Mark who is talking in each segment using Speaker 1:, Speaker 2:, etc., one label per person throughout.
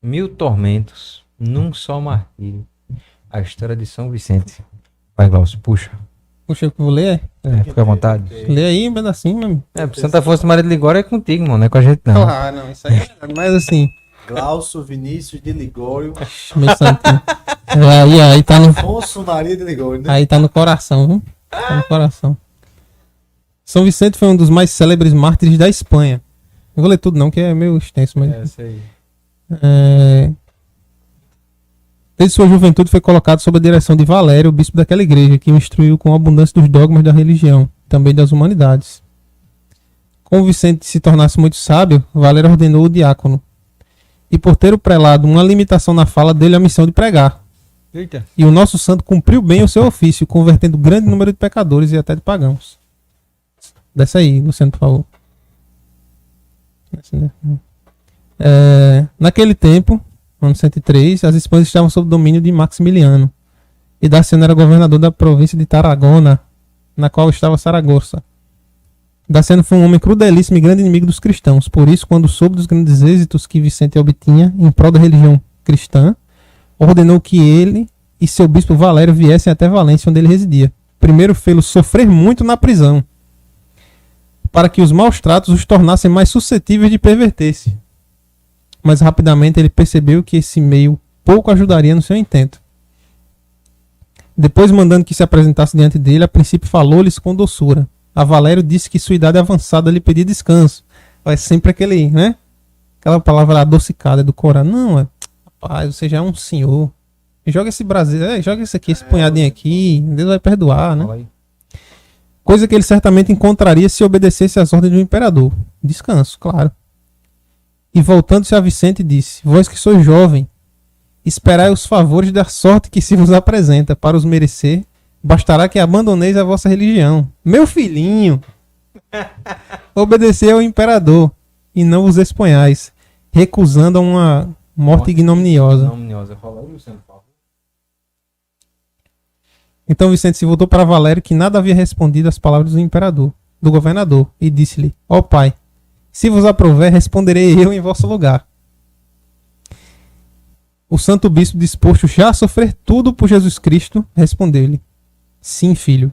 Speaker 1: 1000 tormentos num só martírio. A história de São Vicente. Vai, Glaucio, puxa.
Speaker 2: Puxa, eu vou ler?
Speaker 1: Fica à vontade.
Speaker 2: Lê aí um pedacinho, mesmo.
Speaker 1: Pro Santa Força do Maria de Ligório é contigo, mano. Não é com a gente, não.
Speaker 2: Ah, não, isso aí é. Mas assim.
Speaker 3: Glaucio Vinícius de Ligório.
Speaker 2: Meu santinho. Aí tá no.
Speaker 3: Afonso Maria de Ligório, né?
Speaker 2: Aí tá no coração, viu? Tá no coração. São Vicente foi um dos mais célebres mártires da Espanha. Não vou ler tudo não, que é meio extenso, mas...
Speaker 1: Essa aí.
Speaker 2: Desde sua juventude foi colocado sob a direção de Valério, o bispo daquela igreja, que o instruiu com a abundância dos dogmas da religião, também das humanidades. Como Vicente se tornasse muito sábio, Valério ordenou o diácono. E por ter o prelado uma limitação na fala dele, a missão de pregar.
Speaker 1: Eita.
Speaker 2: E o nosso santo cumpriu bem o seu ofício, convertendo grande número de pecadores e até de pagãos. Desce aí, Luciano, por favor. Naquele tempo, ano 103, as Espanhas estavam sob o domínio de Maximiliano. E Daciano era governador da província de Tarragona, na qual estava Saragossa. Daciano foi um homem crudelíssimo e grande inimigo dos cristãos. Por isso, quando soube dos grandes êxitos que Vicente obtinha em prol da religião cristã, ordenou que ele e seu bispo Valério viessem até Valência, onde ele residia. Primeiro fê-lo sofrer muito na prisão, para que os maus tratos os tornassem mais suscetíveis de perverter-se. Mas rapidamente ele percebeu que esse meio pouco ajudaria no seu intento. Depois, mandando que se apresentasse diante dele, a princípio falou-lhes com doçura. A Valério disse que sua idade avançada lhe pedia descanso. É sempre aquele, né? Aquela palavra adocicada do Corão. Não, rapaz, você já é um senhor. Joga esse Brasil, joga esse aqui, esse punhadinho aqui, Deus vai perdoar, né? Coisa que ele certamente encontraria se obedecesse às ordens do imperador. Descanso, claro. E voltando-se a Vicente disse: vós que sois jovem, esperai os favores da sorte que se vos apresenta, para os merecer, bastará que abandoneis a vossa religião. Meu filhinho, obedecei ao imperador, e não vos exponhais, recusando a uma morte ignominiosa. Então Vicente se voltou para Valério, que nada havia respondido às palavras do imperador, do governador, e disse-lhe: ó pai, se vos aprouver, responderei eu em vosso lugar. O santo bispo, disposto já a sofrer tudo por Jesus Cristo, respondeu-lhe: sim, filho.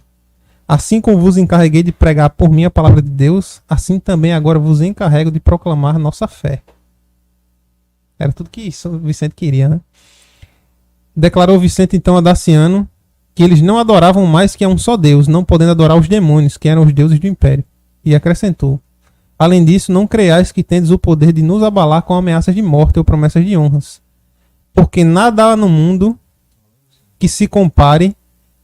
Speaker 2: Assim como vos encarreguei de pregar por mim a palavra de Deus, assim também agora vos encarrego de proclamar nossa fé. Era tudo que Vicente queria, né? Declarou Vicente então a Daciano que eles não adoravam mais que a um só Deus, não podendo adorar os demônios, que eram os deuses do império. E acrescentou: além disso, não creiais que tendes o poder de nos abalar com ameaças de morte ou promessas de honras. Porque nada há no mundo que se compare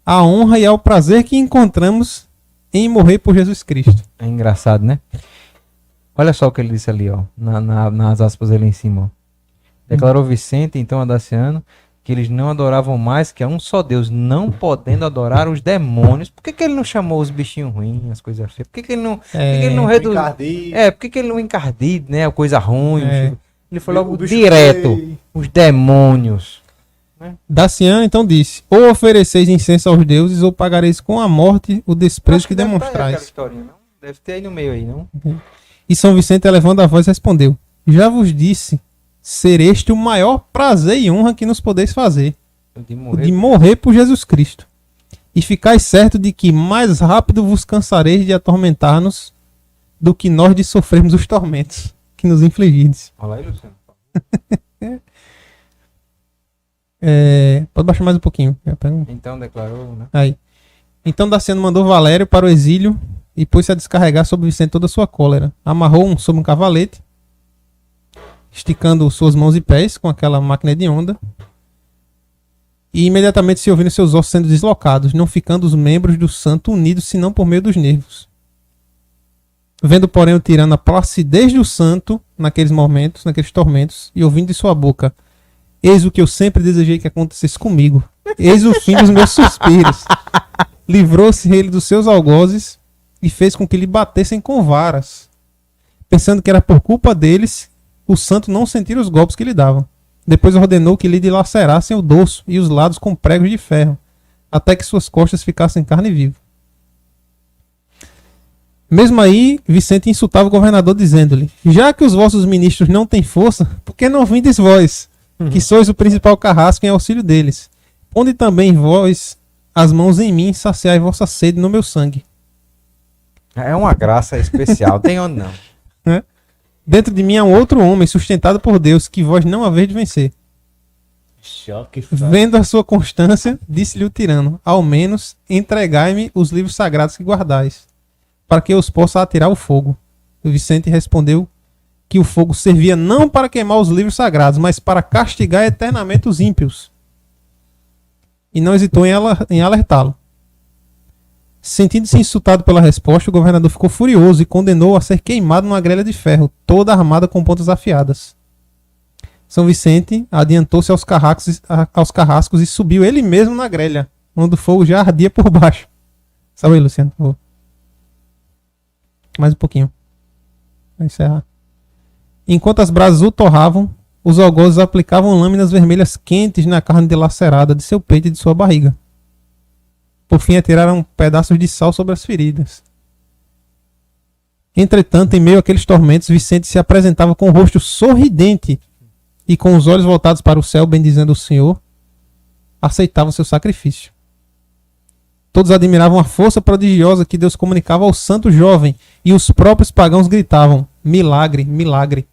Speaker 2: à honra e ao prazer que encontramos em morrer por Jesus Cristo.
Speaker 1: É engraçado, né? Olha só o que ele disse ali, ó, nas aspas ali em cima. Ó. Declarou Vicente, então, a Daciano, que eles não adoravam mais que a um só Deus, não podendo adorar os demônios. Por que ele não chamou os bichinhos ruins, as coisas feias? Por que ele não, por que ele não reduziu? Por que ele não encardido, né? A coisa ruim. Ele falou logo direto, os demônios. Né?
Speaker 2: Daciano então disse: ou ofereceis incenso aos deuses, ou pagareis com a morte o desprezo que demonstrais.
Speaker 1: Deve ter aí no meio aí, não?
Speaker 2: E São Vicente, elevando a voz, respondeu: já vos disse ser este o maior prazer e honra que nos podeis fazer, de morrer por Jesus Cristo. E ficais certo de que mais rápido vos cansareis de atormentar-nos do que nós de sofrermos os tormentos que nos infligides.
Speaker 1: Olha aí, Luciano.
Speaker 2: Pode baixar mais um pouquinho.
Speaker 1: Então declarou, né?
Speaker 2: Aí. Então Daciano mandou Valério para o exílio e pôs-se a descarregar sobre Vicente toda a sua cólera. Amarrou-o sobre um cavalete, esticando suas mãos e pés com aquela máquina de onda, e imediatamente se ouviram seus ossos sendo deslocados, não ficando os membros do santo unidos senão por meio dos nervos. Vendo, porém, o tirano a placidez do santo naqueles momentos, naqueles tormentos, e ouvindo de sua boca: eis o que eu sempre desejei que acontecesse comigo, eis o fim dos meus suspiros. Livrou-se ele dos seus algozes e fez com que lhe batessem com varas, pensando que era por culpa deles o santo não sentir os golpes que lhe davam. Depois ordenou que lhe dilacerassem o dorso e os lados com pregos de ferro, até que suas costas ficassem carne viva. Mesmo aí, Vicente insultava o governador, dizendo-lhe: já que os vossos ministros não têm força, por que não vindes vós? que sois o principal carrasco em auxílio deles. Onde também vós as mãos em mim, saciai vossa sede no meu sangue.
Speaker 1: É uma graça especial, tem ou não?
Speaker 2: Dentro de mim há um outro homem, sustentado por Deus, que vós não haveis de vencer.
Speaker 3: Choque.
Speaker 2: Vendo a sua constância, disse-lhe o tirano: ao menos entregai-me os livros sagrados que guardais, para que eu os possa atirar ao fogo. O Vicente respondeu que o fogo servia não para queimar os livros sagrados, mas para castigar eternamente os ímpios. E não hesitou em alertá-lo. Sentindo-se insultado pela resposta, o governador ficou furioso e condenou a ser queimado numa grelha de ferro, toda armada com pontas afiadas. São Vicente adiantou-se aos carrascos e subiu ele mesmo na grelha, onde o fogo já ardia por baixo. Sabe aí, Luciano, por favor. Mais um pouquinho. Vai encerrar. Enquanto as brasas o torravam, os algozes aplicavam lâminas vermelhas quentes na carne dilacerada de seu peito e de sua barriga. Por fim, atiraram pedaços de sal sobre as feridas. Entretanto, em meio àqueles tormentos, Vicente se apresentava com o rosto sorridente e com os olhos voltados para o céu, bendizendo o Senhor, aceitava o seu sacrifício. Todos admiravam a força prodigiosa que Deus comunicava ao santo jovem, e os próprios pagãos gritavam: milagre, milagre.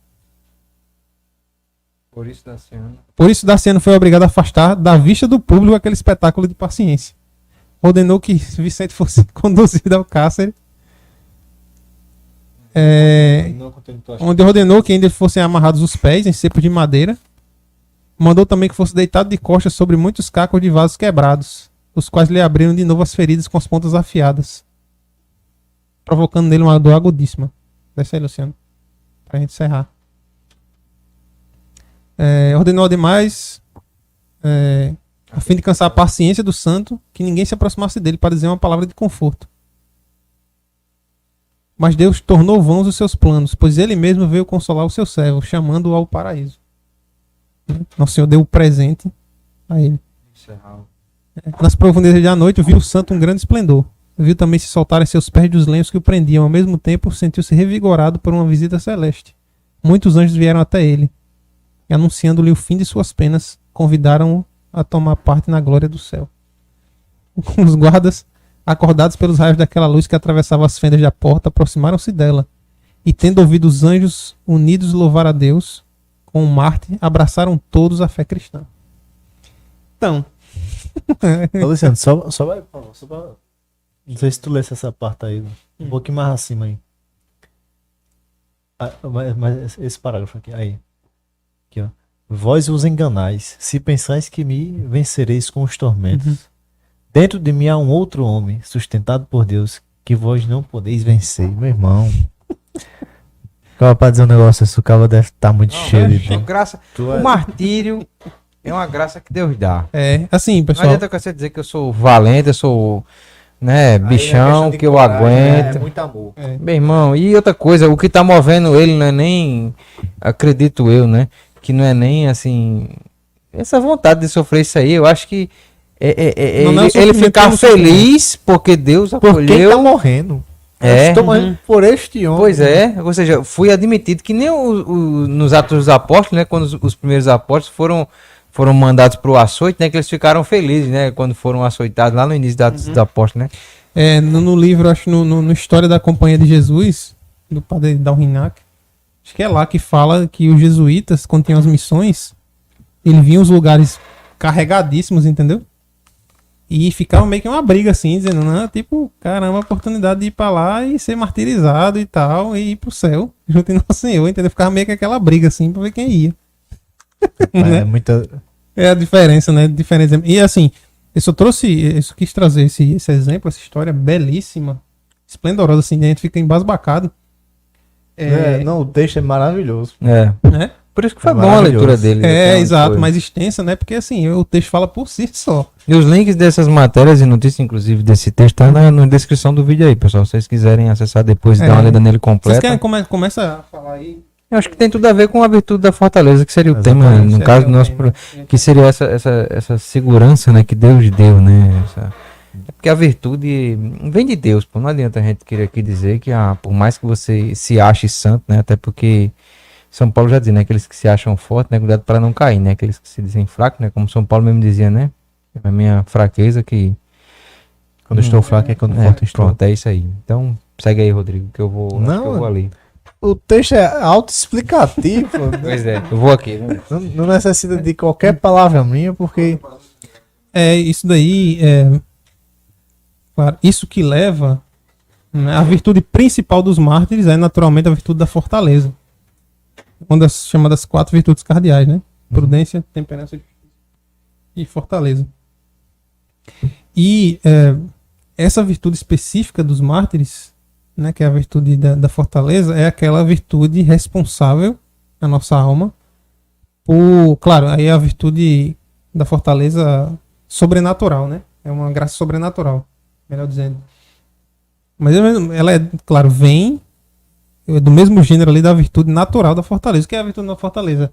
Speaker 1: Por isso
Speaker 2: Daciano foi obrigado a afastar da vista do público aquele espetáculo de paciência. Ordenou que Vicente fosse conduzido ao cárcere, onde ordenou que ainda fossem amarrados os pés em cepos de madeira. Mandou também que fosse deitado de costas sobre muitos cacos de vasos quebrados, os quais lhe abriram de novo as feridas com as pontas afiadas, provocando nele uma dor agudíssima. Desce aí, Luciano, pra gente encerrar. Ordenou demais, a fim de cansar a paciência do santo, que ninguém se aproximasse dele para dizer uma palavra de conforto. Mas Deus tornou vãos os seus planos, pois ele mesmo veio consolar o seu servo, chamando-o ao paraíso. Nosso Senhor deu o presente a ele. Nas profundezas da noite, viu o santo um grande esplendor. Viu também se soltarem seus pés dos lenços que o prendiam. Ao mesmo tempo, sentiu-se revigorado por uma visita celeste. Muitos anjos vieram até ele, e anunciando-lhe o fim de suas penas, convidaram-o a tomar parte na glória do céu. Os guardas, acordados pelos raios daquela luz que atravessava as fendas da porta, aproximaram-se dela, e tendo ouvido os anjos unidos louvar a Deus, com o Marte, abraçaram todos a fé cristã. Então...
Speaker 3: Ô, Luciano, só vai, por favor, só pra... Não sei se tu lesse essa parte aí, um pouquinho mais acima aí. Mas esse parágrafo aqui, aí. Aqui, ó. Vós vos enganais, se pensais que me vencereis com os tormentos. Dentro de mim há um outro homem, sustentado por Deus, que vós não podeis vencer. Meu irmão. Acaba pra dizer um negócio, esse cara deve estar muito cheio de...
Speaker 1: graça. O martírio é uma graça que Deus dá.
Speaker 2: Assim,
Speaker 1: Não
Speaker 2: pessoal.
Speaker 1: adianta você dizer que eu sou valente, eu sou, né, bichão, que eu aguento.
Speaker 3: É muito amor.
Speaker 1: Meu irmão, e outra coisa, o que tá movendo ele não é nem, acredito eu, né, que não é nem, assim, essa vontade de sofrer isso aí, eu acho que ele ficar feliz porque Deus
Speaker 3: Por quem
Speaker 1: acolheu.
Speaker 3: tá morrendo. Eu estou morrendo por este homem.
Speaker 1: Pois é, ou seja, fui admitido que nem nos Atos dos Apóstolos, né, quando os primeiros apóstolos foram mandados para o açoite, né, que eles ficaram felizes, né, quando foram açoitados lá no início da dos Apóstolos, né.
Speaker 2: No livro, acho no História da Companhia de Jesus, do padre Dalrinac, acho que é lá que fala que os jesuítas, quando tinham as missões, eles vinham os lugares carregadíssimos, entendeu? E ficava meio que uma briga assim, dizendo, não, tipo, caramba, a oportunidade de ir pra lá e ser martirizado e tal, e ir pro céu, junto em Nosso Senhor, entendeu? Ficava meio que aquela briga assim, pra ver quem ia.
Speaker 3: É muita...
Speaker 2: É a diferença, né? E assim, eu quis trazer esse exemplo, essa história belíssima, esplendorosa, assim, a gente fica embasbacado.
Speaker 3: Não, o texto é maravilhoso.
Speaker 2: Né?
Speaker 1: Por isso que foi
Speaker 3: É
Speaker 1: bom a leitura
Speaker 3: maravilhoso.
Speaker 1: dele. né,
Speaker 2: Exato,
Speaker 1: foi.
Speaker 2: mais extensa, né? Porque assim, o texto fala por si só.
Speaker 1: E os links dessas matérias e notícias, inclusive, desse texto, tá na descrição do vídeo aí, pessoal. Se vocês quiserem acessar depois e dar uma olhada nele
Speaker 2: Vocês
Speaker 1: completa.
Speaker 2: querem começa a falar aí?
Speaker 1: Eu acho que tem tudo a ver com a virtude da fortaleza, que seria o tema,
Speaker 3: Exatamente,
Speaker 1: no caso do nosso, que seria essa segurança, né, que Deus deu, né, é porque a virtude vem de Deus, pô. Não adianta a gente querer aqui dizer que, por mais que você se ache santo, né, até porque São Paulo já dizia, né? Aqueles que se acham fortes, né? Cuidado para não cair, né? Aqueles que se dizem fracos, né? Como São Paulo mesmo dizia, né? A minha fraqueza que...
Speaker 3: Quando estou fraco é quando
Speaker 1: É,
Speaker 3: forte estou.
Speaker 1: pronto, é isso aí. Então, segue aí, Rodrigo, que eu vou, acho
Speaker 3: Não,
Speaker 1: que eu vou ali.
Speaker 3: O texto é autoexplicativo.
Speaker 1: Pois é, eu vou aqui. Né?
Speaker 3: Não necessita de qualquer palavra minha, porque
Speaker 2: Isso daí, claro, isso que leva, né, a virtude principal dos mártires é naturalmente a virtude da fortaleza. Uma das chamadas 4 virtudes cardeais, né? Prudência, temperança e fortaleza. E essa virtude específica dos mártires, né, que é a virtude da fortaleza, é aquela virtude responsável na nossa alma por, claro, aí é a virtude da fortaleza sobrenatural, né? É uma graça sobrenatural, melhor dizendo. Mas ela é, claro, vem do mesmo gênero ali da virtude natural da fortaleza. O que é a virtude da fortaleza?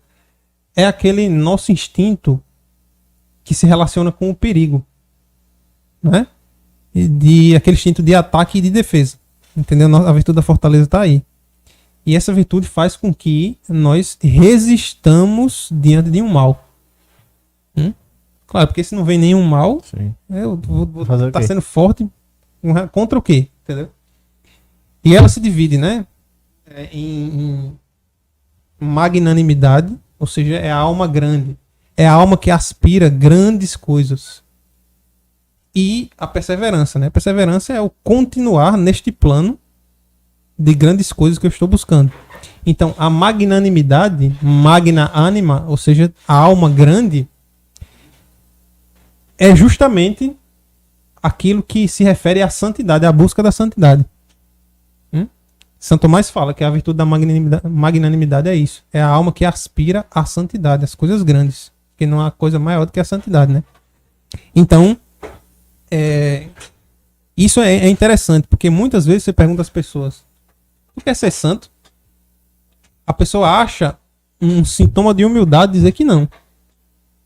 Speaker 2: É aquele nosso instinto que se relaciona com o perigo, né? Aquele instinto de ataque e de defesa. Entendeu? A virtude da fortaleza está aí. E essa virtude faz com que nós resistamos diante de um mal. Claro, porque se não vem nenhum mal,
Speaker 3: sim.
Speaker 2: eu vou
Speaker 3: Fazer o
Speaker 2: estar
Speaker 3: quê?
Speaker 2: sendo forte contra o quê? Entendeu? E ela se divide, né? Em magnanimidade, ou seja, é a alma grande. É a alma que aspira grandes coisas. E a perseverança, né? A perseverança é o continuar neste plano de grandes coisas que eu estou buscando. Então, a magnanimidade, magna anima, ou seja, a alma grande, é justamente aquilo que se refere à santidade, à busca da santidade. São Tomás fala que a virtude da magnanimidade é isso. É a alma que aspira à santidade, às coisas grandes. Porque não há coisa maior do que a santidade, né? Então, isso é interessante, porque muitas vezes você pergunta às pessoas: tu quer ser santo? A pessoa acha um sintoma de humildade dizer que não.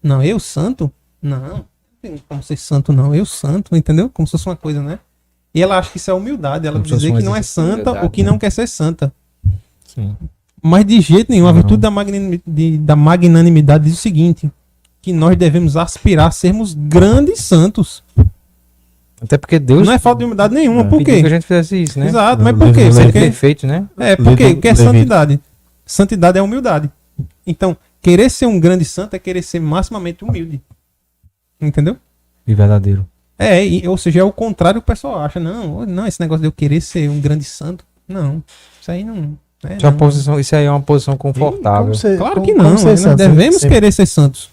Speaker 2: Não, eu santo? Não tem como ser santo, não. Eu santo, entendeu? Como se fosse uma coisa, né? E ela acha que isso é humildade. Ela
Speaker 1: Como se fosse
Speaker 2: dizer
Speaker 1: um
Speaker 2: que não é
Speaker 1: exercício de
Speaker 2: santa
Speaker 1: humildade,
Speaker 2: ou que
Speaker 1: né?
Speaker 2: não quer ser santa.
Speaker 3: Sim.
Speaker 2: Mas de jeito nenhum. A
Speaker 1: Não.
Speaker 2: virtude da magnanimidade diz o seguinte: que nós devemos aspirar a sermos grandes santos.
Speaker 1: Até porque Deus
Speaker 2: Não é falta de humildade nenhuma. Por
Speaker 1: pediu que a
Speaker 2: quê?
Speaker 1: gente fizesse isso, né?
Speaker 2: Exato, mas
Speaker 3: Não,
Speaker 2: por quê?
Speaker 3: Levítico-
Speaker 1: Ser
Speaker 2: Porque,
Speaker 1: perfeito, né?
Speaker 2: por quê? O que é
Speaker 3: Levítico.
Speaker 2: santidade? Santidade é humildade. Então, querer ser um grande santo é querer ser maximamente humilde. Entendeu?
Speaker 1: E verdadeiro.
Speaker 2: Ou seja, é o contrário que o pessoal acha. Não, esse negócio de eu querer ser um grande santo. Não, isso aí não.
Speaker 1: Isso aí é uma posição confortável.
Speaker 2: Claro que não. Nós
Speaker 3: santo?
Speaker 2: devemos
Speaker 3: Sim.
Speaker 2: querer ser santos.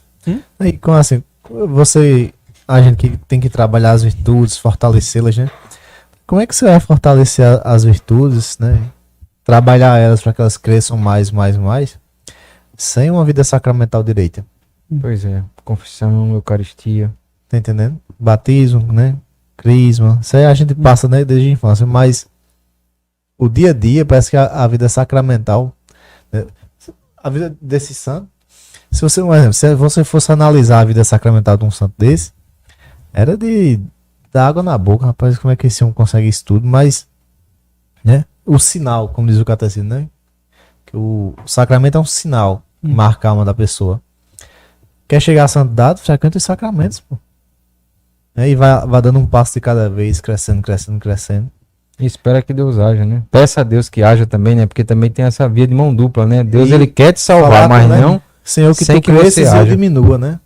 Speaker 3: E como assim, a gente que tem que trabalhar as virtudes, fortalecê-las, né? Como é que você vai fortalecer as virtudes, né? Trabalhar elas para que elas cresçam mais, sem uma vida sacramental direita?
Speaker 1: Pois é. Confissão, Eucaristia.
Speaker 3: Tá entendendo? Batismo, né? Crisma. Isso aí a gente passa, né, desde a infância, mas o dia a dia parece que a vida sacramental, né? A vida desse santo, se você, por exemplo, se você fosse analisar a vida sacramental de um santo desse, era de dar água na boca, rapaz, como é que esse homem consegue isso tudo, mas, né, o sinal, como diz o catecismo, né, que o sacramento é um sinal que marca a alma da pessoa. Quer chegar à santidade, frequenta os sacramentos, pô. E vai dando um passo de cada vez, crescendo.
Speaker 1: E espera que Deus haja, né? Peça a Deus que haja também, né? Porque também tem essa via de mão dupla, né? Deus,
Speaker 3: E
Speaker 1: ele quer te salvar,
Speaker 3: falar,
Speaker 1: mas
Speaker 3: né?
Speaker 1: não
Speaker 3: Senhor, que
Speaker 1: sem
Speaker 3: tu
Speaker 1: que você
Speaker 3: cresças e eu
Speaker 1: haja.
Speaker 3: diminua, né?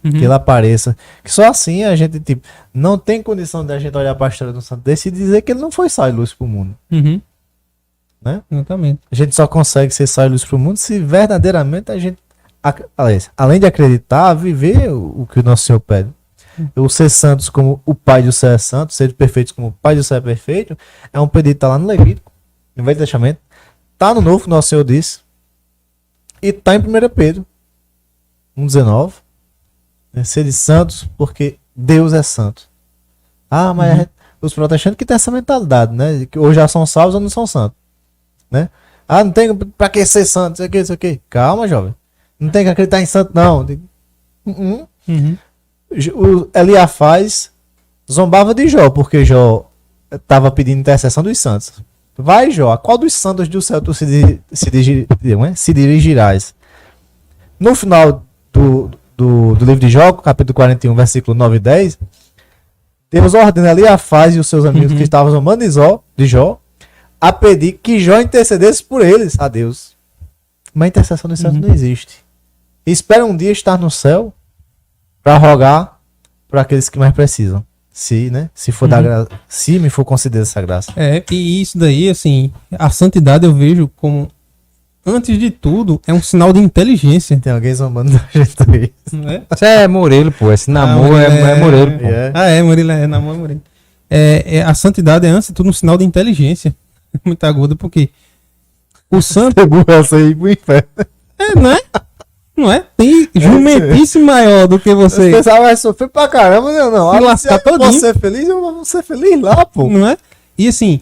Speaker 2: Uhum.
Speaker 3: Que ele apareça. Que só assim a gente, tipo, não tem condição de a gente olhar para a história do santo desse e dizer que ele não foi sal e luz pro mundo.
Speaker 2: Uhum.
Speaker 3: Né?
Speaker 2: Exatamente.
Speaker 3: A gente só consegue ser sal e luz pro mundo se verdadeiramente a gente, além de acreditar, viver o que o nosso Senhor pede. O ser santos como o Pai do céu é santo, ser perfeitos como o Pai do céu é perfeito, é um pedido que tá lá no Levítico, no Velho Testamento, tá no Novo, nosso Senhor disse, e tá em 1 Pedro 1,19, né? Ser de santos porque Deus é santo. Mas os protestantes que têm essa mentalidade, né? Que hoje já são salvos ou não são santos, né? Não tem pra que ser santo, isso aqui. Calma, jovem. Não tem que acreditar em santo, não.
Speaker 2: Uhum.
Speaker 3: O Eliafaz zombava de Jó, porque Jó estava pedindo intercessão dos santos. Vai, Jó, a qual dos santos do céu tu se dirigirás? No final do livro de Jó, capítulo 41, versículo 9 e 10, Deus ordena ali a Faz e os seus amigos que estavam zombando de Jó a pedir que Jó intercedesse por eles a Deus. Mas a intercessão no céu não existe. E espera um dia estar no céu para rogar por aqueles que mais precisam. Se for da graça, se me for conceder essa graça.
Speaker 2: E isso daí, assim, a santidade eu vejo como, antes de tudo, é um sinal de inteligência.
Speaker 3: Tem alguém zombando da gente aí.
Speaker 2: Não é?
Speaker 1: Isso é Morelo, pô. Esse namoro é Morelo, pô.
Speaker 2: Murilo, namoro Murilo. A santidade é, antes de tudo, um sinal de inteligência. Muito agudo, porque o santo...
Speaker 3: Essa aí pro inferno.
Speaker 2: Não é? Não é? Tem jumentice maior do que você.
Speaker 3: Você pensava, vai sofrer pra caramba, não.
Speaker 2: Se lascar todinho.
Speaker 3: Se ser feliz, eu vou ser feliz lá, pô.
Speaker 2: Não é? E assim,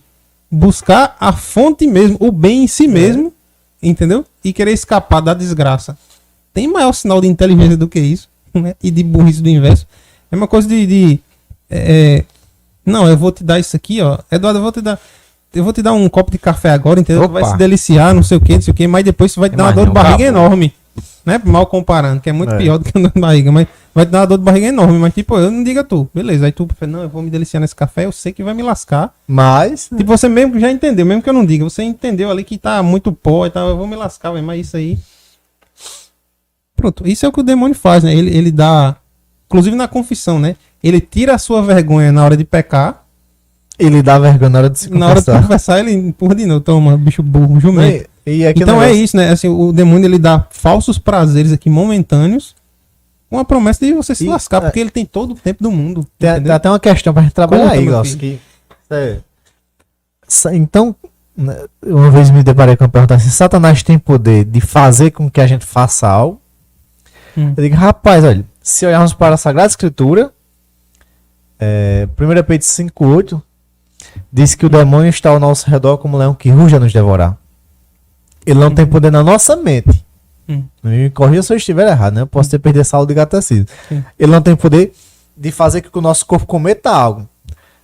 Speaker 2: buscar a fonte mesmo, o bem em si mesmo, entendeu? E querer escapar da desgraça. Tem maior sinal de inteligência do que isso, né? E de burrice do inverso. É uma coisa não, eu vou te dar isso aqui, ó. Eduardo, eu vou te dar um copo de café agora, entendeu? Tu vai se deliciar, não sei o que, mas depois você vai te dar uma dor de barriga enorme. Né? Mal comparando, que é muito pior do que uma dor de barriga, mas vai te dar uma dor de barriga enorme. Mas tipo, eu não diga tu, beleza. Aí tu fala, não, eu vou me deliciar nesse café, eu sei que vai me lascar.
Speaker 3: Mas.
Speaker 2: Tipo, você mesmo que já entendeu, mesmo que eu não diga, você entendeu ali que tá muito pó e tal, eu vou me lascar, mas isso aí. Pronto, isso é o que o demônio faz, né? Ele dá. Inclusive na confissão, né? Ele tira a sua vergonha na hora de pecar.
Speaker 3: Ele dá vergonha na hora de se confessar.
Speaker 2: Na hora de confessar, ele empurra de novo. Toma, bicho burro, jumento. Então é isso, né? Assim, o demônio, ele dá falsos prazeres aqui momentâneos com a promessa de você se lascar, porque ele tem todo o tempo do mundo.
Speaker 3: Tem até uma questão pra gente trabalhar aí, Glaucio. Então, uma vez me deparei com a pergunta assim: Satanás tem poder de fazer com que a gente faça algo? Eu digo, rapaz, olha, se olharmos para a Sagrada Escritura, 1 Pedro 5,8 diz que o demônio está ao nosso redor como um leão que ruge a nos devorar. Ele não tem poder na nossa mente. Me corrija se eu estiver errado, né? Eu posso ter perdido essa aula de gatecido. Ele não tem poder de fazer com que o nosso corpo cometa algo,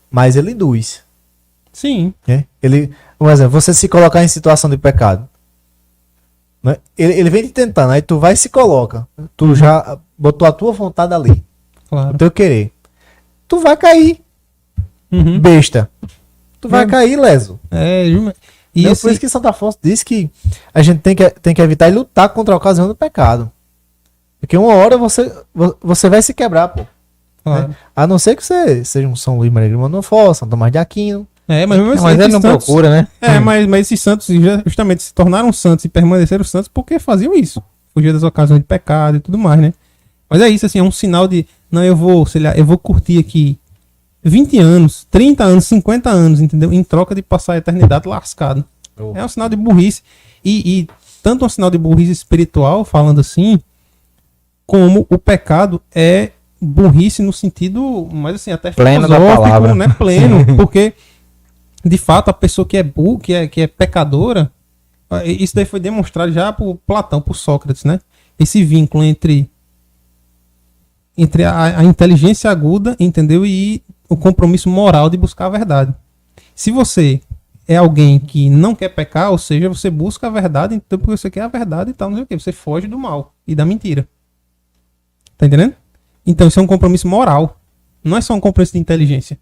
Speaker 3: mas ele induz.
Speaker 2: Sim.
Speaker 3: Por exemplo, você se colocar em situação de pecado, né? Ele vem te tentando, aí tu vai e se coloca. Tu já botou a tua vontade ali.
Speaker 2: Claro.
Speaker 3: O teu querer. Tu vai cair. Besta. Tu vai cair, leso.
Speaker 2: E
Speaker 3: por isso que Santo Afonso diz que a gente tem que evitar e lutar contra a ocasião do pecado. Porque uma hora você vai se quebrar, pô.
Speaker 2: Claro.
Speaker 3: Né? A não ser que você seja um São Luís Maria de Montfort, São Tomás de Aquino.
Speaker 1: Mas ele não procura, né?
Speaker 2: Mas esses santos justamente se tornaram santos e permaneceram santos porque faziam isso. Fugir das ocasiões de pecado e tudo mais, né? Mas é isso, assim, é um sinal de, não, eu vou curtir aqui 20 anos, 30 anos, 50 anos, entendeu? Em troca de passar a eternidade lascado. É um sinal de burrice. E tanto um sinal de burrice espiritual, falando assim, como o pecado é burrice no sentido, mas assim, até
Speaker 1: pleno da palavra,
Speaker 2: né? Pleno, porque de fato a pessoa que é burra, que é pecadora, isso daí foi demonstrado já por Platão, por Sócrates, né? Esse vínculo entre a inteligência aguda, entendeu? E o compromisso moral de buscar a verdade. Se você é alguém que não quer pecar, ou seja, você busca a verdade, então porque você quer a verdade e tal, não sei o que, você foge do mal e da mentira. Tá entendendo? Então isso é um compromisso moral. Não é só um compromisso de inteligência.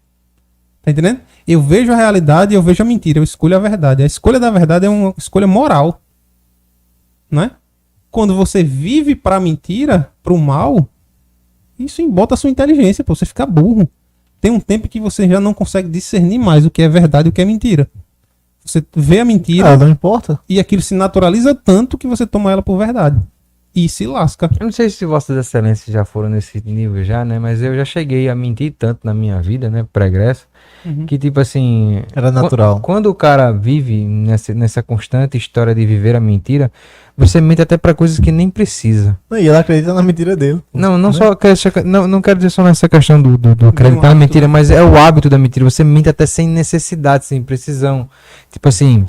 Speaker 2: Tá entendendo? Eu vejo a realidade e eu vejo a mentira, eu escolho a verdade. A escolha da verdade é uma escolha moral. Não é? Quando você vive pra mentira, pro mal, isso embota a sua inteligência, pô, você fica burro. Tem um tempo que você já não consegue discernir mais o que é verdade e o que é mentira. Você vê a mentira
Speaker 3: não importa.
Speaker 2: E aquilo se naturaliza tanto que você toma ela por verdade. E se lasca.
Speaker 1: Eu não sei se vossas excelências já foram nesse nível já, né? Mas eu já cheguei a mentir tanto na minha vida, né? Pregresso. Que tipo assim...
Speaker 3: Era natural.
Speaker 1: Quando o cara vive nessa constante história de viver a mentira, você mente até pra coisas que nem precisa.
Speaker 3: E ela acredita na mentira dele.
Speaker 1: Não só... Não quero dizer só nessa questão do acreditar na mentira, mas é o hábito da mentira. Você mente até sem necessidade, sem precisão. Tipo assim...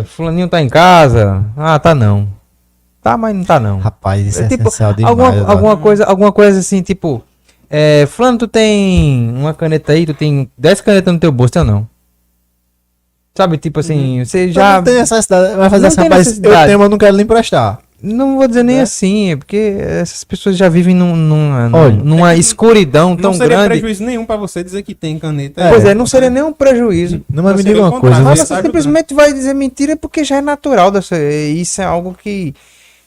Speaker 1: fulaninho tá em casa. Ah, tá não. Tá, mas não tá não.
Speaker 3: Rapaz, isso é
Speaker 1: tipo,
Speaker 3: essencial demais.
Speaker 1: Alguma coisa assim, tipo... fulano, tu tem uma caneta aí, tu tem 10 canetas no teu bolso, eu não. Sabe, tipo assim, você
Speaker 3: Já
Speaker 1: já...
Speaker 3: não tem necessidade. Vai fazer
Speaker 1: Não
Speaker 3: assim,
Speaker 1: tem
Speaker 3: rapaz, eu
Speaker 1: necessidade.
Speaker 3: tenho, mas não quero lhe emprestar.
Speaker 1: Não vou dizer nem
Speaker 3: Né?
Speaker 1: assim, é porque essas pessoas já vivem
Speaker 3: Olha,
Speaker 1: numa escuridão
Speaker 2: Não
Speaker 1: tão
Speaker 2: seria
Speaker 1: grande.
Speaker 2: prejuízo nenhum pra você dizer que tem caneta.
Speaker 3: É.
Speaker 1: Pois é, não seria nenhum prejuízo.
Speaker 3: Não, mas me
Speaker 2: Você
Speaker 3: diga
Speaker 2: vê o
Speaker 3: uma coisa.
Speaker 2: contrário,
Speaker 1: Mas
Speaker 3: Você,
Speaker 1: você
Speaker 2: tá
Speaker 1: simplesmente vai dizer mentira porque já é natural dessa. Isso é algo que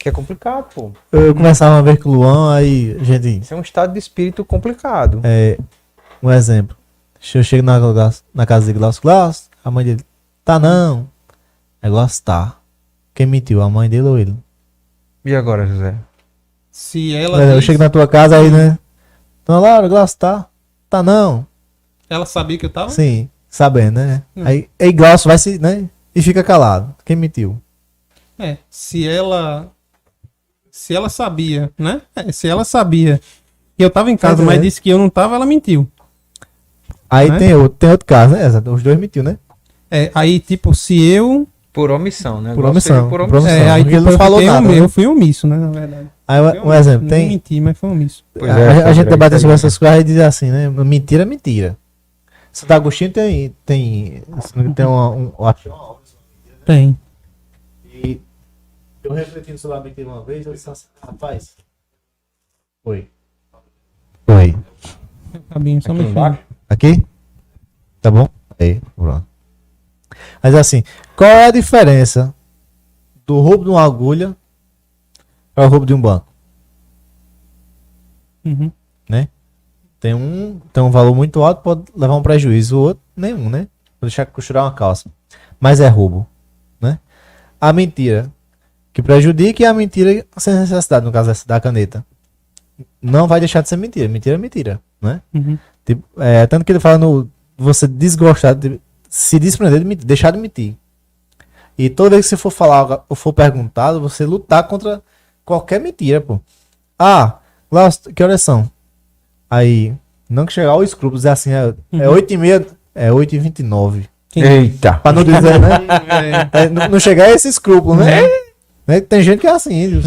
Speaker 1: é complicado, pô.
Speaker 3: eu conversava uma vez com o Luan, aí, gente,
Speaker 1: Isso é um estado de espírito complicado.
Speaker 3: um exemplo. Eu chego na casa de Glaucio, a mãe dele, tá não. É Glaucio, tá. Quem mentiu, a mãe dele ou ele?
Speaker 1: E agora, José?
Speaker 2: Se ela
Speaker 3: Eu
Speaker 2: diz-
Speaker 3: chego na tua casa aí, né? Dona Laura, Glaucio, tá? Tá não.
Speaker 2: ela sabia que eu tava?
Speaker 3: Sim, sabendo, né?
Speaker 2: Hum.
Speaker 3: Aí Glaucio vai se, né? E fica calado. Quem mentiu?
Speaker 2: É, se ela sabia, né? Se ela sabia que eu tava em casa,
Speaker 3: Pois é.
Speaker 2: mas disse que eu não tava, ela mentiu.
Speaker 3: Aí
Speaker 2: Né?
Speaker 3: tem outro caso, né? Os dois mentiu, né?
Speaker 2: Aí, tipo, se eu...
Speaker 1: Por omissão, né?
Speaker 3: Por
Speaker 1: Igual seria
Speaker 3: omissão,
Speaker 1: Por
Speaker 3: por
Speaker 1: omissão.
Speaker 3: omissão.
Speaker 2: aí,
Speaker 3: porque
Speaker 2: tipo,
Speaker 3: ele não
Speaker 2: eu
Speaker 3: falou
Speaker 2: fiquei
Speaker 3: nada, né?
Speaker 2: Eu fui omisso, né, na verdade.
Speaker 3: Aí
Speaker 2: Fui
Speaker 3: um exemplo,
Speaker 2: Não
Speaker 3: tem...
Speaker 2: menti, mas foi omisso.
Speaker 1: Pois
Speaker 3: a,
Speaker 1: é,
Speaker 3: a gente
Speaker 1: Fabrício,
Speaker 3: debateu
Speaker 1: isso
Speaker 3: sobre
Speaker 1: aí.
Speaker 3: essas coisas e diz assim, né? Mentira é mentira. Santo Agostinho tem
Speaker 2: Tem.
Speaker 3: E eu refletindo sobre a mentira uma vez, eu disse assim, rapaz. Oi.
Speaker 2: Fabinho, só
Speaker 1: Aqui
Speaker 2: me filho.
Speaker 1: embaixo?
Speaker 3: Aqui? Tá bom? Aí, pronto. Mas assim, qual é a diferença do roubo de uma agulha para o roubo de um banco?
Speaker 2: Uhum.
Speaker 3: Tem um valor muito alto, pode levar um prejuízo, o outro nenhum, né? Vou deixar costurar uma calça. Mas é roubo, né? A mentira que prejudica e a mentira sem necessidade, no caso da caneta. Não vai deixar de ser mentira. Mentira é mentira, né?
Speaker 2: Uhum.
Speaker 3: Tipo, tanto que ele fala no você desgostar, se desprender de mentir, deixar de mentir. E toda vez que você for falar ou for perguntado, você lutar contra qualquer mentira, pô. Ah, Glaucio, que horas são? Aí, não que chegar aos escrúpulos, é assim, é 8h30, é 8h29.
Speaker 1: Eita!
Speaker 3: Pra não dizer, né?
Speaker 2: É,
Speaker 3: Não chegar a esse escrúpulo, né? Né? Tem gente que é assim,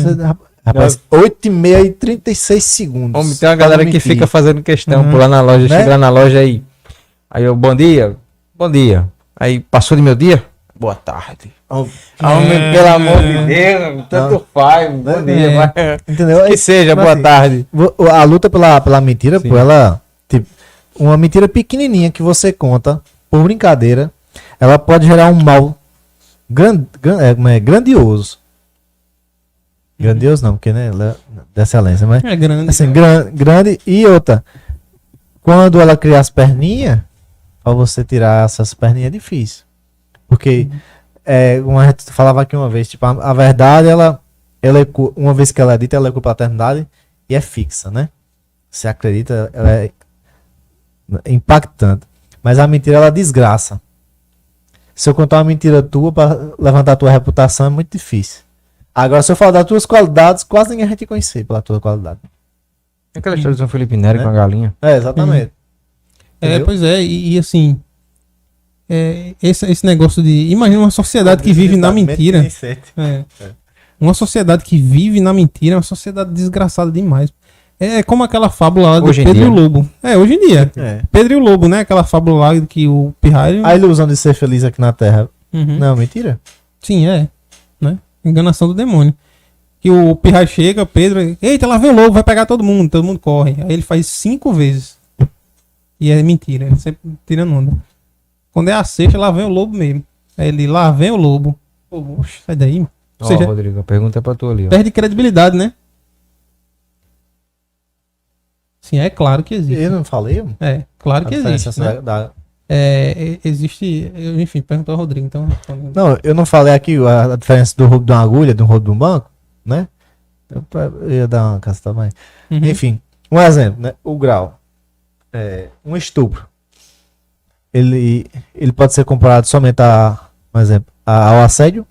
Speaker 3: rapaz, 8h30 e 36 segundos.
Speaker 1: Homem, tem uma galera
Speaker 3: Pra não
Speaker 1: que
Speaker 3: mentir.
Speaker 1: fica fazendo questão,
Speaker 2: Uhum.
Speaker 1: pular na loja,
Speaker 3: Né?
Speaker 1: chega lá na loja aí. Aí eu, bom dia. Aí passou de meu dia? Boa tarde. Homem, pelo amor de Deus, tanto faz, bom dia.
Speaker 3: É.
Speaker 1: Mas,
Speaker 3: Entendeu?
Speaker 1: que seja,
Speaker 3: Mas,
Speaker 1: boa
Speaker 3: assim,
Speaker 1: tarde.
Speaker 3: A luta pela mentira,
Speaker 1: Sim.
Speaker 3: pô, ela. Tipo, uma mentira pequenininha que você conta por brincadeira, ela pode gerar um mal grandioso. Grandioso não, porque, né? ela é de excelência, mas.
Speaker 2: é grande.
Speaker 3: Assim, grande. E outra, quando ela cria as perninhas, pra você tirar essas perninhas é difícil. Porque, como a gente falava aqui uma vez, tipo, a verdade, uma vez que ela é dita, ela ecoa pra eternidade e é fixa, né? Você acredita, ela é impactante. Mas a mentira, ela desgraça. Se eu contar uma mentira tua pra levantar a tua reputação, é muito difícil. Agora, se eu falar das tuas qualidades, quase ninguém vai te conhecer pela tua qualidade.
Speaker 1: Aquela história de São Felipe Neri
Speaker 3: Né?
Speaker 1: com a galinha.
Speaker 3: Exatamente. Entendeu?
Speaker 2: Pois é, e assim, esse negócio de... Imagina uma sociedade que vive na mentira. É. Uma sociedade que vive na mentira é uma sociedade desgraçada demais. É como aquela fábula lá do
Speaker 1: Hoje em
Speaker 2: Pedro e o
Speaker 1: dia.
Speaker 2: Lobo. Hoje em dia.
Speaker 3: É.
Speaker 2: Pedro e o Lobo, né? Aquela fábula lá que o pirralho...
Speaker 3: A ilusão de ser feliz aqui na Terra.
Speaker 2: Uhum.
Speaker 3: Não, mentira.
Speaker 2: Sim, né? Enganação do demônio. Que o pirralho chega, Pedro... Eita, lá vem o lobo, vai pegar todo mundo corre. Aí ele faz 5 vezes. E é mentira, ele sempre tirando onda. Quando é a sexta, lá vem o lobo mesmo. Aí ele, lá vem o lobo. Pô, oxe, sai daí. Ou
Speaker 1: Ó,
Speaker 2: seja,
Speaker 1: Rodrigo, a pergunta é pra tu ali, ó.
Speaker 2: perde credibilidade, né? Sim, é claro que existe.
Speaker 3: Eu não falei?
Speaker 2: Claro
Speaker 3: A
Speaker 2: que
Speaker 3: diferença
Speaker 2: existe. Né? Existe. Enfim, perguntou ao Rodrigo, então.
Speaker 3: Não, eu não falei aqui a diferença do roubo de uma agulha, do roubo de um banco, né? Eu ia dar uma caça também.
Speaker 2: Uhum.
Speaker 3: Enfim, um exemplo, né? O grau. Um estupro. Ele pode ser comparado somente um exemplo, ao assédio?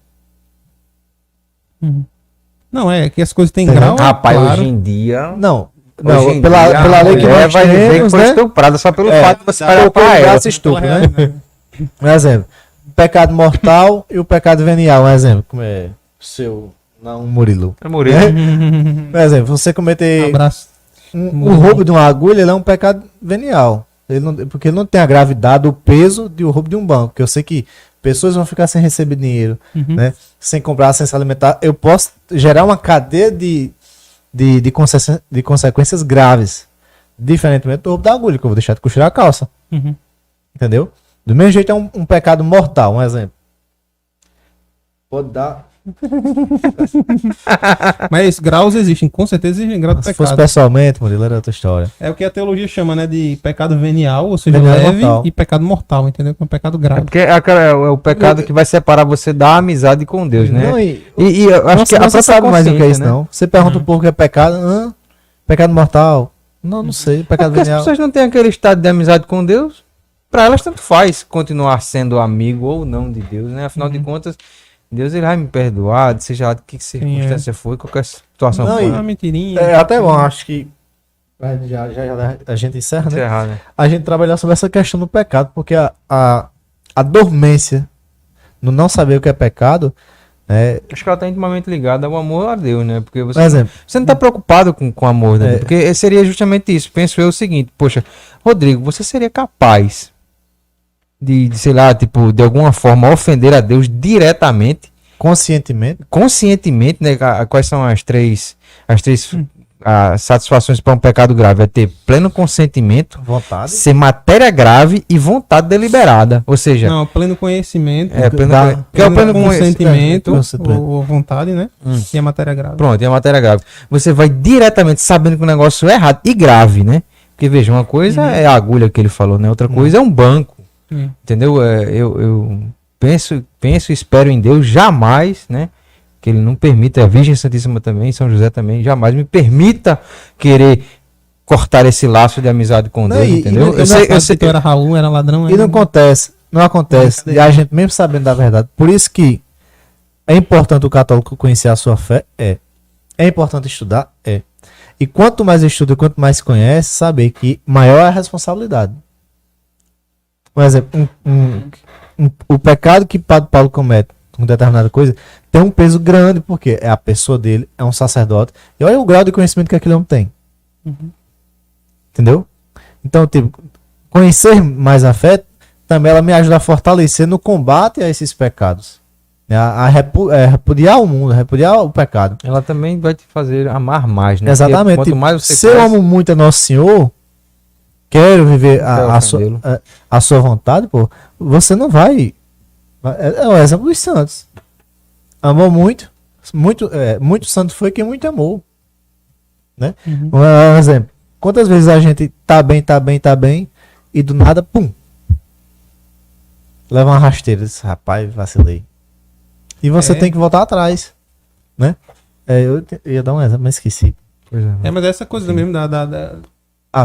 Speaker 2: Uhum. Não, é que as coisas têm
Speaker 3: Sim.
Speaker 2: grau.
Speaker 1: Rapaz,
Speaker 2: claro.
Speaker 1: hoje em dia.
Speaker 3: Não.
Speaker 1: Hoje em
Speaker 3: Pela
Speaker 1: dia,
Speaker 3: lei que
Speaker 1: a mulher
Speaker 3: nós
Speaker 1: vai dizer que
Speaker 3: temos,
Speaker 1: foi
Speaker 3: né?
Speaker 1: estuprada só pelo
Speaker 3: É,
Speaker 1: fato de você
Speaker 2: dá-
Speaker 1: olhar
Speaker 3: Pelo
Speaker 1: pra ela.
Speaker 3: braço estupro, né? Um exemplo. O pecado mortal e o pecado venial. Um exemplo. Como é? Não, Murilo.
Speaker 1: É Murilo.
Speaker 3: Um exemplo. Você cometer
Speaker 2: Abraço.
Speaker 3: o roubo de uma agulha, ele é um pecado venial. Porque ele não tem a gravidade, o peso de o roubo de um banco. Que eu sei que pessoas vão ficar sem receber dinheiro,
Speaker 2: Uhum.
Speaker 3: né? Sem comprar, sem se alimentar. Eu posso gerar uma cadeia de consequências graves. Diferentemente do roubo da agulha, que eu vou deixar de costurar a calça.
Speaker 2: Uhum.
Speaker 3: Entendeu? Do mesmo jeito é um pecado mortal, um exemplo. Pode dar.
Speaker 2: Mas graus existem, com certeza existem graus de
Speaker 3: Se fosse
Speaker 2: pecado.
Speaker 3: pessoalmente, Murilo, era outra história.
Speaker 2: É o que a teologia chama, né, de pecado venial, ou seja,
Speaker 3: Venial
Speaker 2: leve,
Speaker 3: mortal.
Speaker 2: e pecado mortal, entendeu? Que é um pecado
Speaker 1: É
Speaker 2: grave.
Speaker 1: porque é o pecado que vai separar você da amizade com Deus, né?
Speaker 3: Não, e
Speaker 1: E eu acho que a
Speaker 3: não
Speaker 1: própria
Speaker 3: sabe mais o que é
Speaker 1: consciência,
Speaker 3: isso,
Speaker 1: né?
Speaker 3: não. Você pergunta um pouco o que é pecado. Pecado mortal. Não sei.
Speaker 1: É
Speaker 3: Pecado
Speaker 1: porque as
Speaker 3: venial.
Speaker 1: pessoas não têm aquele estado de amizade com Deus. Pra elas tanto faz continuar sendo amigo ou não de Deus, né? Afinal de contas, Deus ele vai me perdoar, seja lá de que circunstância for, qualquer situação
Speaker 3: Não,
Speaker 1: for.
Speaker 2: Uma mentirinha.
Speaker 3: É até bom, acho que já a gente encerra, né?
Speaker 1: Encerrar, né?
Speaker 3: A gente trabalhar sobre essa questão do pecado, porque a dormência no não saber o que é pecado,
Speaker 1: Acho que ela está intimamente ligada ao amor a Deus, né? Porque
Speaker 3: por exemplo,
Speaker 1: você não está preocupado com o amor, né?
Speaker 3: É.
Speaker 1: Porque seria justamente isso. Penso eu o seguinte, poxa, Rodrigo, você seria capaz de, sei lá, tipo, de alguma forma ofender a Deus diretamente,
Speaker 3: conscientemente,
Speaker 1: conscientemente, né? Quais são as três satisfações para um pecado grave? É ter pleno consentimento,
Speaker 3: vontade,
Speaker 1: ser matéria grave e vontade deliberada. Ou seja,
Speaker 2: Não, pleno conhecimento.
Speaker 1: que é o pleno
Speaker 2: consentimento,
Speaker 3: consentimento.
Speaker 2: ou vontade, né? E a matéria grave.
Speaker 1: Pronto, e a matéria grave. Você vai diretamente sabendo que o negócio é errado e grave, né? Porque veja, uma coisa é a agulha que ele falou, né? Outra coisa é um banco, entendeu? Eu penso e espero em Deus jamais, né? Que ele não permita, a Virgem Santíssima também, São José também, jamais me permita querer cortar esse laço de amizade com
Speaker 3: Não,
Speaker 1: Deus,
Speaker 3: e
Speaker 1: entendeu?
Speaker 2: Eu sei que tu era Raul, era ladrão.
Speaker 3: E não acontece, e a gente mesmo sabendo da verdade. Por isso que é importante o católico conhecer a sua fé, é importante estudar, e quanto mais estuda, quanto mais conhece, saber que maior é a responsabilidade. Por exemplo, o pecado que Padre Paulo comete com determinada coisa tem um peso grande, porque é a pessoa dele, é um sacerdote, e olha o grau de conhecimento que aquele homem tem. Entendeu? Então, tipo, conhecer mais a fé também ela me ajuda a fortalecer no combate a esses pecados. Né? A repudiar o mundo, repudiar o pecado.
Speaker 1: Ela também vai te fazer amar mais, né?
Speaker 3: Exatamente.
Speaker 1: Porque quanto mais você
Speaker 3: Se eu amo muito a Nosso Senhor, quero viver
Speaker 1: ofendê-lo.
Speaker 3: a sua vontade, pô, você não vai. É o exemplo dos santos. Amou muito. Muito santo foi quem muito amou. Né? Um exemplo. Quantas vezes a gente tá bem, e do nada, pum. Leva uma rasteira. Diz, rapaz, vacilei. E você tem que voltar atrás. Né? Eu ia dar um exemplo, mas esqueci.
Speaker 1: Pois é.
Speaker 2: Mas essa coisa mesmo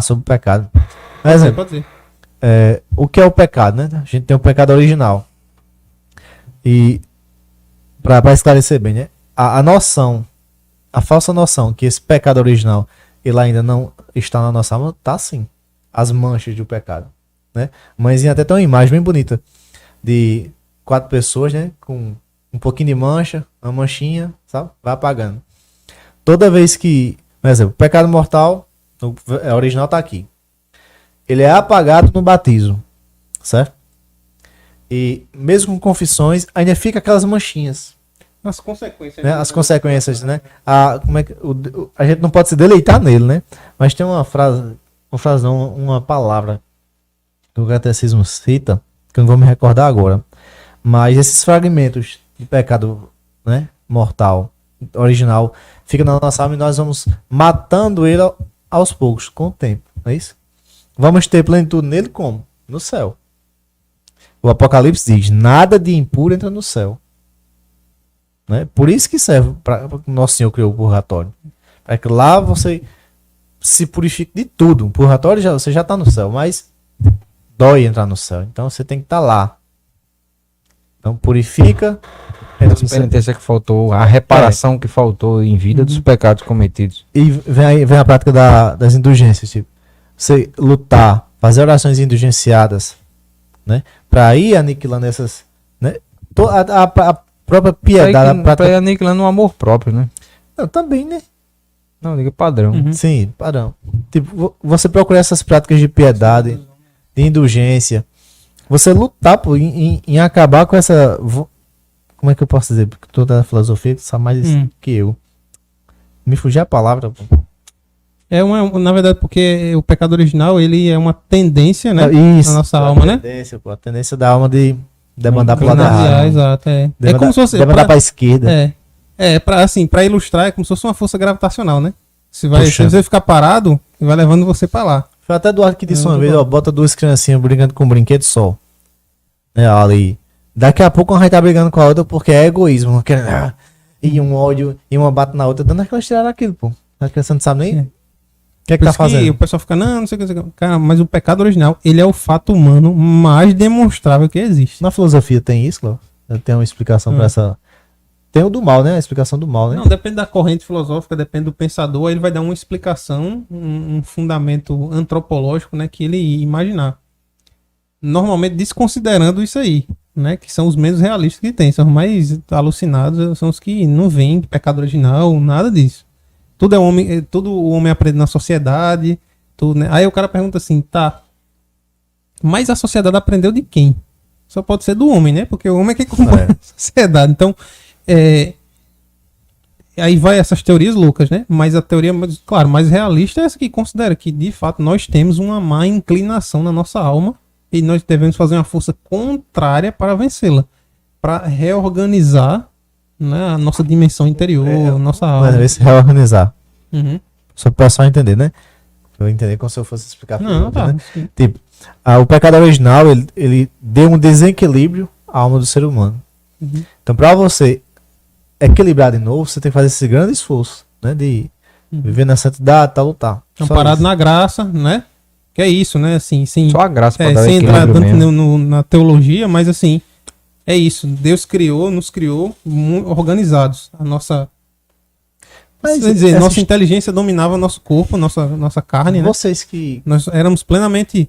Speaker 3: Sobre o pecado.
Speaker 2: Pode
Speaker 3: Exemplo.
Speaker 2: ser, pode ser.
Speaker 3: O que é o pecado, né? A gente tem o pecado original. E para esclarecer bem, né? A noção, a falsa noção que esse pecado original ele ainda não está na nossa alma, tá sim. As manchas do pecado, né? Mãezinha até tem uma imagem bem bonita de 4 pessoas, né? Com um pouquinho de mancha, uma manchinha, sabe? Vai apagando. Toda vez que, por exemplo, o pecado mortal, o original tá aqui. Ele é apagado no batismo, certo? E mesmo com confissões, ainda fica aquelas manchinhas.
Speaker 2: As consequências.
Speaker 3: Né? As consequências, né? A gente não pode se deleitar nele, né? Mas tem uma palavra que o catecismo cita, que eu não vou me recordar agora. Mas esses fragmentos de pecado, né, mortal, original, ficam na nossa alma e nós vamos matando ele aos poucos, com o tempo. Não é isso? Vamos ter plenitude nele como? No céu. O Apocalipse diz, nada de impuro entra no céu. Né? Por isso que serve para Nosso Senhor criou o purgatório. Para que lá você se purifique de tudo. O purgatório você já está no céu, mas dói entrar no céu. Então você tem que estar lá. Então purifica.
Speaker 1: A penitência que faltou, a reparação que faltou em vida dos pecados cometidos.
Speaker 3: E vem a prática das indulgências. Tipo, você lutar, fazer orações indulgenciadas, né? Para ir aniquilando essas. Né? A própria piedade.
Speaker 1: Para ir aniquilando o amor próprio, né?
Speaker 3: Não, também, né?
Speaker 1: Não, diga padrão.
Speaker 3: Sim, padrão. Tipo, você procurar essas práticas de piedade, de indulgência, Você lutar pô, em acabar com essa. Como é que eu posso dizer? Porque toda a filosofia sabe mais que eu. Me fugiu a palavra, pô.
Speaker 2: Na verdade, porque o pecado original, ele é uma tendência, né?
Speaker 3: Isso.
Speaker 2: Na nossa alma, né?
Speaker 3: Pô, a tendência da alma de demandar pro lado errado.
Speaker 2: Exato, é.
Speaker 3: Demandar,
Speaker 2: É como se fosse.
Speaker 3: demandar pra esquerda.
Speaker 2: Pra ilustrar, é como se fosse uma força gravitacional, né? Se
Speaker 3: Puxando.
Speaker 2: você ficar parado, vai levando você pra lá.
Speaker 3: Foi até Eduardo que disse uma vez, ó, bota duas criancinhas brincando com um brinquedo só. Ali. Daqui a pouco uma vai estar brigando com a outra porque é egoísmo. E um ódio, e uma bate na outra, dando aquelas tiradas aquilo, pô. A criança não sabe nem o que é que
Speaker 2: Por
Speaker 3: tá
Speaker 2: isso
Speaker 3: fazendo.
Speaker 2: o pessoal fica, não sei o que. Cara, mas o pecado original, ele é o fato humano mais demonstrável que existe.
Speaker 3: Na filosofia tem isso, Cláudio? Tem uma explicação pra essa... Tem o do mal, né? A explicação do mal, né?
Speaker 2: Não, depende da corrente filosófica, depende do pensador, aí ele vai dar uma explicação, um fundamento antropológico, né, que ele imaginar. Normalmente desconsiderando isso aí, né, que são os menos realistas que tem, são os mais alucinados, são os que não veem pecado original, nada disso. Tudo o homem aprende na sociedade, tudo, né? Aí o cara pergunta assim, tá, mas a sociedade aprendeu de quem? Só pode ser do homem, né? Porque o homem é quem compõe a sociedade. Então, aí vai essas teorias loucas, né? Mas a teoria, claro, mais realista é essa que considera que, de fato, nós temos uma má inclinação na nossa alma e nós devemos fazer uma força contrária para vencê-la. Para reorganizar, né, a nossa dimensão interior, nossa alma.
Speaker 3: Mas se reorganizar.
Speaker 2: Uhum.
Speaker 3: Só para o pessoal entender, né? Eu entender como se eu fosse explicar.
Speaker 2: Não, tá.
Speaker 3: Né? Tipo, o pecado original, ele deu um desequilíbrio à alma do ser humano.
Speaker 2: Uhum.
Speaker 3: Então, para você equilibrar de novo, você tem que fazer esse grande esforço, né? De viver na santidade, tal, lutar.
Speaker 2: Amparado na graça, né? Que é isso, né? Assim, sim.
Speaker 1: Só a graça pra dar
Speaker 2: sem entrar
Speaker 1: equilíbrio
Speaker 2: tanto
Speaker 1: mesmo.
Speaker 2: na teologia, mas assim, é isso. Deus nos criou organizados. A nossa.
Speaker 3: Mas
Speaker 2: Quer dizer,
Speaker 3: essa
Speaker 2: nossa inteligência dominava nosso corpo, nossa carne, né?
Speaker 3: Vocês que...
Speaker 2: Nós éramos plenamente.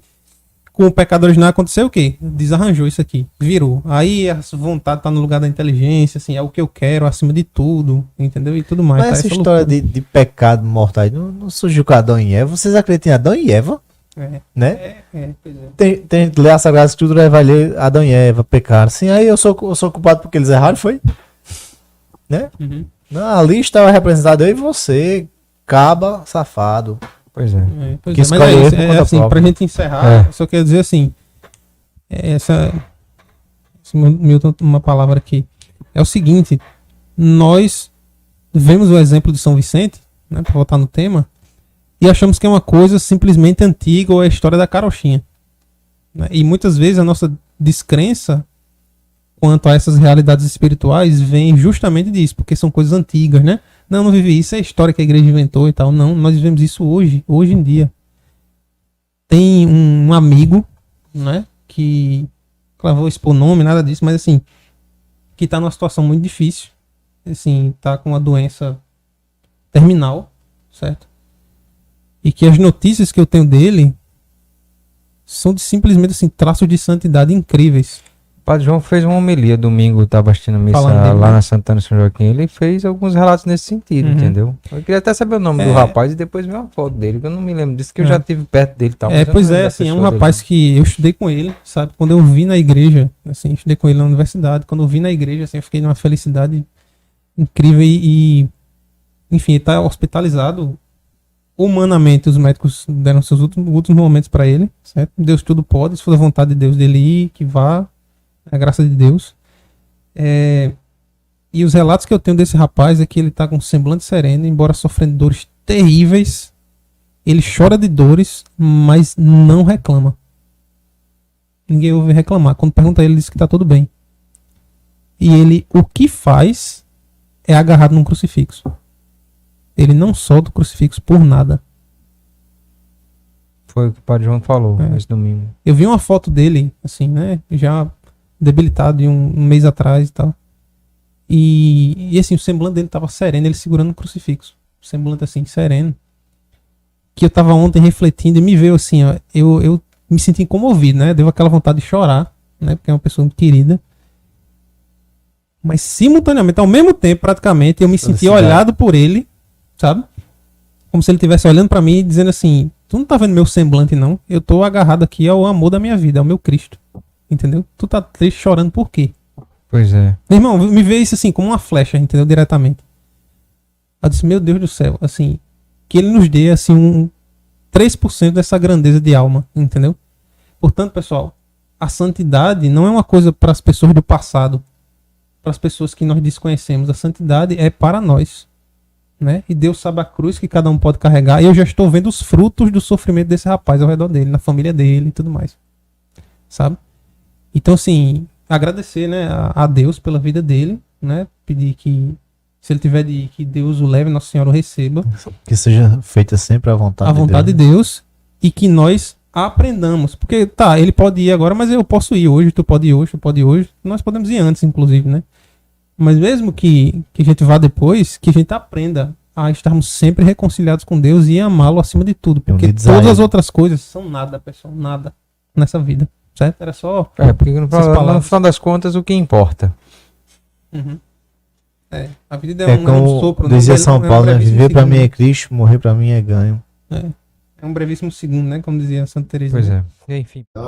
Speaker 2: Com o pecado original aconteceu o quê? Desarranjou isso aqui, virou. Aí a vontade tá no lugar da inteligência, assim, é o que eu quero acima de tudo, entendeu? E tudo mais.
Speaker 3: Mas
Speaker 2: tá?
Speaker 3: essa história de pecado mortal aí não surgiu com Adão e Eva. Vocês acreditam em Adão e Eva? Né?
Speaker 2: Pois é.
Speaker 3: Tem gente que lê a Sagrada Escritura e vai ler Adão e Eva pecaram. Sim, aí eu sou culpado porque eles erraram, foi? Né?
Speaker 2: Uhum.
Speaker 3: Não, ali estava representado eu e você, caba, safado.
Speaker 1: Pois é.
Speaker 2: Pois
Speaker 3: Que
Speaker 2: é, mas
Speaker 3: escolhe
Speaker 2: é
Speaker 3: ele
Speaker 2: isso,
Speaker 3: por conta
Speaker 2: assim,
Speaker 3: própria.
Speaker 2: pra gente encerrar, eu só quero dizer assim, Milton, uma palavra aqui, é o seguinte, nós vemos o exemplo de São Vicente, né, pra voltar no tema, e achamos que é uma coisa simplesmente antiga ou é a história da carochinha. Né? E muitas vezes a nossa descrença quanto a essas realidades espirituais vem justamente disso, porque são coisas antigas, né? Não vivi isso, é história que a igreja inventou e tal. Não, nós vivemos isso hoje em dia. Tem um amigo, né, que, claro, vou expor nome, nada disso, mas assim, que tá numa situação muito difícil, assim, tá com uma doença terminal, certo? E que as notícias que eu tenho dele são simplesmente, assim, traços de santidade incríveis.
Speaker 1: O Padre João fez uma homilia domingo, estava assistindo a missa
Speaker 2: Falando dele,
Speaker 1: lá
Speaker 2: né?
Speaker 1: na Santana São Joaquim. Ele fez alguns relatos nesse sentido,
Speaker 2: Uhum.
Speaker 1: entendeu? Eu queria até saber o nome do rapaz e depois ver uma foto dele, que eu não me lembro disso, que eu já estive perto dele e tal. mas eu não
Speaker 2: Pois
Speaker 1: lembro
Speaker 2: é,
Speaker 1: da
Speaker 2: assim, é um
Speaker 1: pessoa
Speaker 2: rapaz
Speaker 1: dele.
Speaker 2: que eu estudei com ele, sabe? Quando eu vi na igreja, assim, estudei com ele na universidade, quando eu vi na igreja, assim, eu fiquei numa felicidade incrível e enfim, ele tá hospitalizado. Humanamente, os médicos deram seus últimos momentos para ele, certo? Deus tudo pode, se for da vontade de Deus dele ir, que vá, a graça de Deus. E os relatos que eu tenho desse rapaz é que ele tá com um semblante sereno, embora sofrendo dores terríveis. Ele chora de dores, mas não reclama. Ninguém ouve reclamar. Quando pergunta a ele, ele diz que tá tudo bem. E ele, o que faz é agarrado num crucifixo. Ele não solta o crucifixo por nada.
Speaker 1: Foi o que o Padre João falou esse domingo.
Speaker 2: Eu vi uma foto dele, assim, né? Já debilitado de um mês atrás e tal. E assim, o semblante dele tava sereno, ele segurando o crucifixo. O semblante assim, sereno. Que eu tava ontem refletindo e me veio assim, ó. Eu me senti comovido, né? Deu aquela vontade de chorar, né? Porque é uma pessoa muito querida. Mas simultaneamente, ao mesmo tempo, praticamente, eu me senti olhado por ele, sabe? Como se ele estivesse olhando pra mim e dizendo assim: tu não tá vendo meu semblante, não? Eu tô agarrado aqui ao amor da minha vida, ao meu Cristo. entendeu? Tu tá triste, chorando por quê?
Speaker 1: Pois é.
Speaker 2: Meu irmão, me vê isso assim, como uma flecha, entendeu? Diretamente. Eu disse, meu Deus do céu, assim, que ele nos dê, assim, 3% dessa grandeza de alma, entendeu? Portanto, pessoal, a santidade não é uma coisa para as pessoas do passado, para as pessoas que nós desconhecemos. A santidade é para nós, né? E Deus sabe a cruz que cada um pode carregar. E eu já estou vendo os frutos do sofrimento desse rapaz ao redor dele, na família dele e tudo mais, sabe? Então, assim, agradecer, né, a Deus pela vida dele, né? Pedir que, se ele tiver de ir, que Deus o leve, Nossa Senhora o receba.
Speaker 3: Que seja feita sempre a vontade,
Speaker 2: A vontade de Deus. E que nós aprendamos. Porque, tá, ele pode ir agora, mas eu posso ir hoje, tu pode ir hoje, tu pode ir hoje. Nós podemos ir antes, inclusive, né? Mas mesmo que a gente vá depois, que a gente aprenda a estarmos sempre reconciliados com Deus e amá-lo acima de tudo. Porque
Speaker 3: Unidos
Speaker 2: todas
Speaker 3: a
Speaker 2: as
Speaker 3: Ele.
Speaker 2: outras coisas são nada, pessoal. Nada nessa vida. Certo? Era só...
Speaker 1: Porque no
Speaker 2: Essas palavras.
Speaker 1: final das contas, o que importa?
Speaker 2: Uhum. É, a vida
Speaker 3: É
Speaker 2: é um
Speaker 3: como
Speaker 2: sopro.
Speaker 3: dizia
Speaker 2: né?
Speaker 3: São
Speaker 2: É um
Speaker 3: Paulo, né?
Speaker 2: brevíssimo
Speaker 3: Viver pra
Speaker 2: segundo.
Speaker 3: mim é Cristo, morrer pra mim é ganho.
Speaker 2: É um brevíssimo segundo, né? Como dizia Santa Teresa.
Speaker 1: Pois é. Enfim.
Speaker 4: Ah,